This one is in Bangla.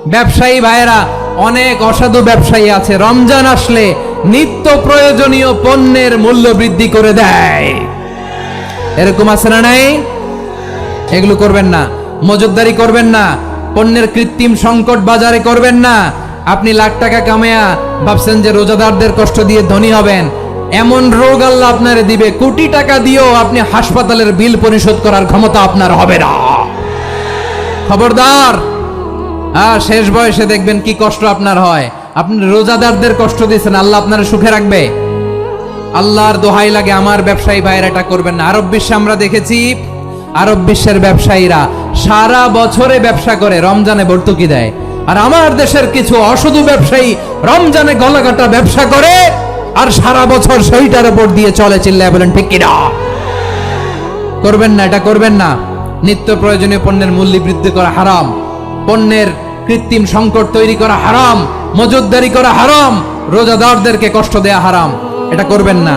ব্যবসায়ী ভাইয়েরা, অনেক অসাধু ব্যবসায়ী আছে রমজান আসলে নিত্য প্রয়োজনীয় পণ্যের মূল্য বৃদ্ধি করে দেয়। এরকম আছে না নাই? এগুলো করবেন না, মজুতদারি করবেন না, পণ্যের কৃত্রিম সংকট বাজারে করবেন না। আপনি লাখ টাকা কামায়া ভাবছেন যে রোজাদারদের কষ্ট দিয়ে ধনী হবেন, এমন রোগ আল্লাহ আপনারে দিবে, কোটি টাকা দিয়েও আপনি হাসপাতালের বিল পরিশোধ করার ক্ষমতা আপনার হবে না। খবরদার। শেষ বয়সে দেখবেন কি কষ্ট আপনার হয়। আপনি রোজাদারদের কষ্ট দিয়েছেন, আল্লাহ আপনার সুখে রাখবে? আল্লাহর দোহাই লাগে আমার ব্যবসায়ী ভাইয়েরা এটা করবেন না। আরব বিশ্বে আমরা দেখেছি, আরব বিশ্বের ব্যবসায়ীরা সারা বছরে ব্যবসা করে, রমজানে ভর্তুকি দেয়। আর আমার দেশের কিছু অসাধু ব্যবসায়ী রমজানে গলাকাটা ব্যবসা করে আর সারা বছর সেইটার উপর দিয়ে চলে। চিল্লায় বলেন ঠিক কিনা? করবেন না, এটা করবেন না। নিত্য প্রয়োজনীয় পণ্যের মূল্য বৃদ্ধি করা হারাম, পণ্যের কৃত্রিম সংকট তৈরি করা হারাম, মজুতদারি করা হারাম, রোজাদারদেরকে কষ্ট দেয়া হারাম। এটা করবেন না।